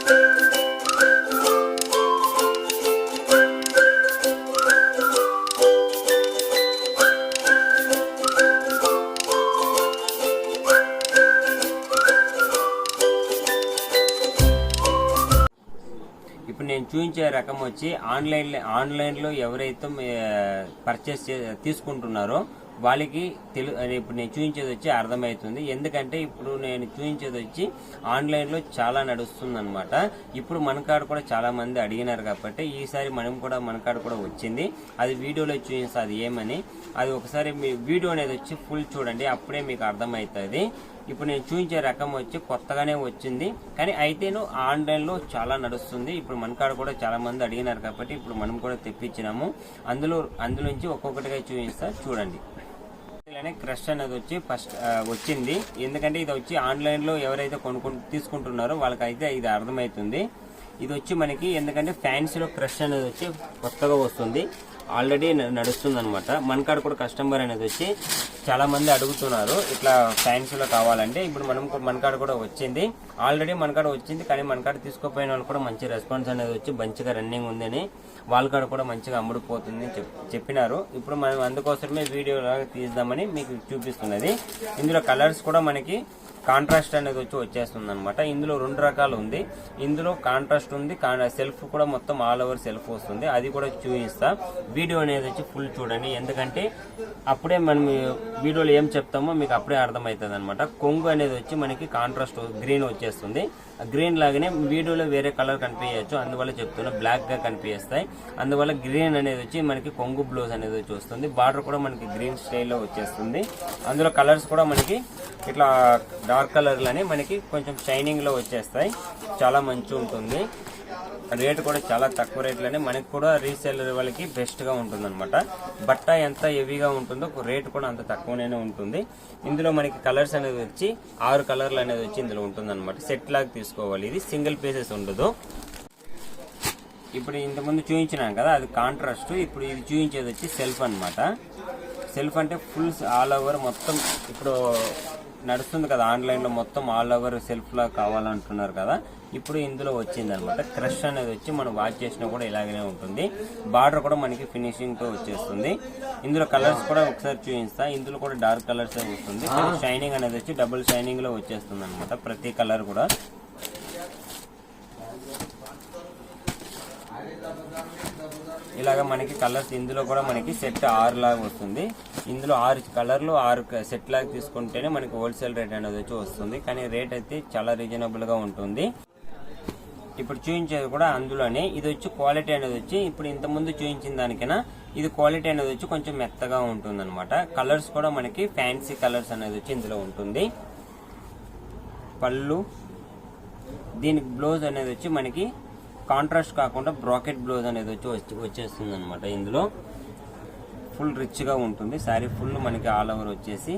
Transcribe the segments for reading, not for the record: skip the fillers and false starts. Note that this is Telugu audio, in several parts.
ఇప్పుడు నేను చూపించే రకం వచ్చి ఆన్లైన్లో ఎవరైతే పర్చేస్ తీసుకుంటున్నారో వాళ్ళకి ఇప్పుడు నేను చూపించేది వచ్చి అర్థమవుతుంది. ఎందుకంటే ఇప్పుడు నేను చూపించేది వచ్చి ఆన్లైన్లో చాలా నడుస్తుంది అనమాట. ఇప్పుడు మనకాడ కూడా చాలా మంది అడిగినారు కాబట్టి ఈసారి మనకాడ కూడా వచ్చింది. అది వీడియోలో చూపిస్తా అది ఏమని. అది ఒకసారి మీ వీడియో అనేది వచ్చి ఫుల్ చూడండి, అప్పుడే మీకు అర్థమవుతుంది. ఇప్పుడు నేను చూపించే రకం వచ్చి కొత్తగానే వచ్చింది, కానీ అయితేను ఆన్లైన్లో చాలా నడుస్తుంది. ఇప్పుడు మనకాడ కూడా చాలా మంది అడిగినారు కాబట్టి ఇప్పుడు మనం కూడా తెప్పించినాము. అందులోంచి ఒక్కొక్కటిగా చూపిస్తా చూడండి. క్రష్ అనేది వచ్చి ఫస్ట్ వచ్చింది, ఎందుకంటే ఇది వచ్చి ఆన్లైన్లో ఎవరైతే తీసుకుంటున్నారో వాళ్ళకైతే ఇది అర్థమవుతుంది. ఇది వచ్చి మనకి ఎందుకంటే ఫ్యాన్సీలో క్రష్ అనేది వచ్చి కొత్తగా వస్తుంది, ఆల్రెడీ నడుస్తుంది అనమాట. మనకాడ కూడా కస్టమర్ అనేది వచ్చి చాలా మంది అడుగుతున్నారు ఇట్లా ఫ్యాన్సీలో కావాలంటే. ఇప్పుడు మనకాడ కూడా వచ్చింది, ఆల్రెడీ మనకాడ వచ్చింది, కానీ మనకాడ తీసుకోపోయిన వాళ్ళు కూడా మంచి రెస్పాన్స్ అనేది వచ్చి మంచిగా రన్నింగ్ ఉందని వాళ్ళ కాడ కూడా మంచిగా అమ్ముడుపోతుంది చెప్పినారు. ఇప్పుడు మనం అందుకోసమే వీడియో లాగా తీద్దామని మీకు చూపిస్తున్నది. ఇందులో కలర్స్ కూడా మనకి కాంట్రాస్ట్ అనేది వచ్చేస్తుంది అనమాట. ఇందులో 2 రకాలు ఉంది. ఇందులో కాంట్రాస్ట్ ఉంది, సెల్ఫ్ కూడా మొత్తం ఆల్ ఓవర్ సెల్ఫ్ వస్తుంది, అది కూడా చూపిస్తా. వీడియో అనేది వచ్చి ఫుల్ చూడండి, ఎందుకంటే అప్పుడే మనం వీడియోలో ఏం చెప్తామో మీకు అప్పుడే అర్థమవుతుంది అనమాట. కొంగు అనేది వచ్చి మనకి కాంట్రాస్ట్ గ్రీన్ వచ్చేస్తుంది. గ్రీన్ లాగానే వీడియోలో వేరే కలర్ కనిపించచ్చు, అందువల్ల చెప్తున్నా బ్లాక్ గా కనిపిస్తాయి. అందువల్ల గ్రీన్ అనేది వచ్చి మనకి కొంగు బ్లౌజ్ అనేది వచ్చి వస్తుంది. బార్డర్ కూడా మనకి గ్రీన్ స్టైల్లో వచ్చేస్తుంది. అందులో కలర్స్ కూడా మనకి ఇట్లా డార్క్ కలర్లని మనకి కొంచెం షైనింగ్ లో వచ్చేస్తాయి, చాలా మంచి ఉంటుంది. రేట్ కూడా చాలా తక్కువ రేట్లోనే మనకి కూడా రీసేలర్ వాళ్ళకి బెస్ట్ గా ఉంటుంది అనమాట. బట్ట ఎంత హెవీగా ఉంటుందో రేట్ కూడా అంత తక్కువనే ఉంటుంది. ఇందులో మనకి కలర్స్ అనేది వచ్చి 6 కలర్లు అనేది వచ్చి ఇందులో ఉంటుంది అనమాట. సెట్ లాగా తీసుకోవాలి, ఇది సింగిల్ పీసెస్ ఉండదు. ఇప్పుడు ఇంతకుముందు చూపించినాం కదా అది కాంట్రాస్ట్. ఇప్పుడు ఇది చూపించేది వచ్చి సెల్ఫ్ అనమాట. సెల్ఫ్ అంటే ఫుల్ ఆల్ ఓవర్ మొత్తం ఇప్పుడు నడుస్తుంది కదా ఆన్లైన్లో, మొత్తం ఆల్ ఓవర్ సెల్ఫ్ లా కావాలంటున్నారు కదా. ఇప్పుడు ఇందులో వచ్చింది అనమాట. క్రష్ అనేది వచ్చి మనం వాష్ చేసినా కూడా ఇలాగనే ఉంటుంది. బార్డర్ కూడా మనకి ఫినిషింగ్ తో వచ్చేస్తుంది. ఇందులో కలర్స్ కూడా ఒకసారి చూపిస్తా. ఇందులో కూడా డార్క్ కలర్స్ వస్తుంది, షైనింగ్ అనేది వచ్చి డబుల్ షైనింగ్ లో వచ్చేస్తుంది అనమాట ప్రతి కలర్ కూడా. ఇలాగా మనకి కలర్స్ ఇందులో కూడా మనకి సెట్ 6 లాగా వస్తుంది. ఇందులో 6 కలర్లు 6 సెట్ లాగా తీసుకుంటేనే మనకి హోల్సేల్ రేట్ అనేది వచ్చి వస్తుంది, కానీ రేట్ అయితే చాలా రీజనబుల్ గా ఉంటుంది. ఇప్పుడు చూపించేది కూడా అందులోనే. ఇది వచ్చి క్వాలిటీ అనేది వచ్చి ఇప్పుడు ఇంతకుముందు చూపించిన దానికైనా ఇది క్వాలిటీ అనేది వచ్చి కొంచెం మెత్తగా ఉంటుంది అనమాట. కలర్స్ కూడా మనకి ఫ్యాన్సీ కలర్స్ అనేది వచ్చి ఇందులో ఉంటుంది. పళ్ళు, దీనికి బ్లౌజ్ అనేది వచ్చి మనకి కాంట్రాస్ట్ కాకుండా బ్రాకెట్ బ్లౌజ్ అనేది వచ్చేస్తుంది అనమాట. ఇందులో ఫుల్ రిచ్ గా ఉంటుంది శారీ ఫుల్ మనకి ఆల్ ఓవర్ వచ్చేసి.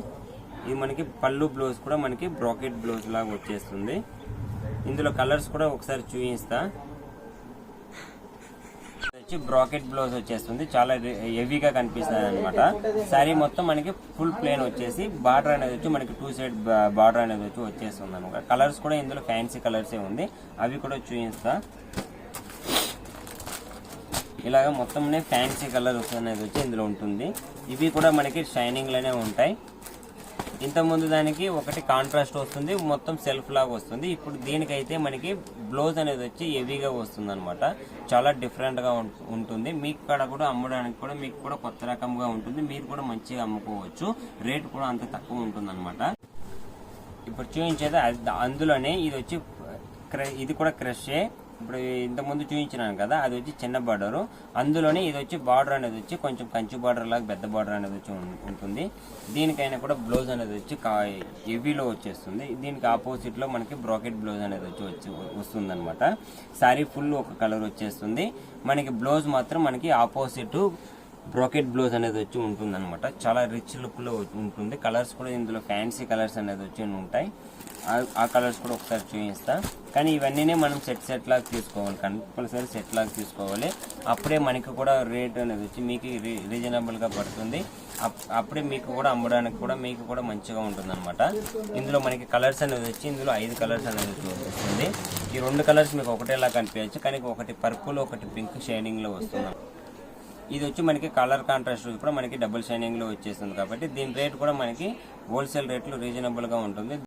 ఇది మనకి పళ్ళు బ్లౌజ్ కూడా మనకి బ్రాకెట్ బ్లౌజ్ లాగా వచ్చేస్తుంది. ఇందులో కలర్స్ కూడా ఒకసారి చూపిస్తా. వచ్చి బ్రాకెట్ బ్లౌజ్ వచ్చేస్తుంది, చాలా హెవీగా కనిపిస్తుంది అనమాట. శారీ మొత్తం మనకి ఫుల్ ప్లేన్ వచ్చేసి బార్డర్ అనేది వచ్చి మనకి 2 సైడ్ బార్డర్ అనేది వచ్చేస్తుంది అనమాట. కలర్స్ కూడా ఇందులో ఫ్యాన్సీ కలర్సే ఉంది, అవి కూడా చూపిస్తా. ఇలాగ మొత్తం ఫ్యాన్సీ కలర్ అనేది వచ్చి ఇందులో ఉంటుంది. ఇవి కూడా మనకి షైనింగ్ లోనే ఉంటాయి. ఇంతకుముందు దానికి ఒకటి కాంట్రాస్ట్ వస్తుంది, మొత్తం సెల్ఫ్ లాగా వస్తుంది. ఇప్పుడు దీనికైతే మనకి బ్లౌజ్ అనేది వచ్చి హెవీగా వస్తుంది అనమాట. చాలా డిఫరెంట్ గా ఉంటుంది. మీకు కూడా అమ్మడానికి కూడా మీకు కూడా కొత్త రకంగా ఉంటుంది, మీరు కూడా మంచిగా అమ్ముకోవచ్చు. రేట్ కూడా అంత తక్కువ ఉంటుంది అనమాట. ఇప్పుడు చూపించేది అందులోనే ఇది వచ్చి ఇది కూడా క్రషే. ఇప్పుడు ఇంతకుముందు చూపించినాను కదా అది వచ్చి చిన్న బార్డర్, అందులోనే ఇది వచ్చి బార్డర్ అనేది వచ్చి కొంచెం కంచి బార్డర్ లాగా పెద్ద బార్డర్ అనేది వచ్చి ఉంటుంది. దీనికైనా కూడా బ్లౌజ్ అనేది వచ్చి హెవీలో వచ్చేస్తుంది. దీనికి ఆపోజిట్ లో మనకి బ్రాకెట్ బ్లౌజ్ అనేది వస్తుంది అనమాట. శారీ ఫుల్ ఒక కలర్ వచ్చేస్తుంది, మనకి బ్లౌజ్ మాత్రం మనకి ఆపోజిట్ బ్రాకెట్ బ్లౌజ్ అనేది వచ్చి ఉంటుంది అనమాట. చాలా రిచ్ లుక్ లో ఉంటుంది. కలర్స్ కూడా ఇందులో ఫ్యాన్సీ కలర్స్ అనేది వచ్చి ఉంటాయి, ఆ కలర్స్ కూడా ఒకసారి చూపిస్తా. కానీ ఇవన్నీ మనం సెట్ లాగా తీసుకోవాలి, కంపల్సరీ సెట్ లాగా తీసుకోవాలి. అప్పుడే మనకి కూడా రేట్ అనేది వచ్చి మీకు రీజనబుల్ గా పడుతుంది. అప్పుడే మీకు కూడా అమ్మడానికి కూడా మీకు కూడా మంచిగా ఉంటుంది అనమాట. ఇందులో మనకి కలర్స్ అనేది వచ్చి ఇందులో 5 కలర్స్ అనేది వస్తుంది. ఈ 2 కలర్స్ మీకు ఒకటేలా కనిపించచ్చు, కానీ ఒకటి పర్పుల్ ఒకటి పింక్ షైనింగ్ లో వస్తుంది. ఇది వచ్చి మనకి కలర్ కాంట్రాస్ట్ కూడా మనకి డబుల్ షైనింగ్ లో వచ్చేస్తుంది. కాబట్టి దీని రేట్ కూడా మనకి హోల్సేల్ రేట్లు రీజనబుల్ గా ఉంటుంది.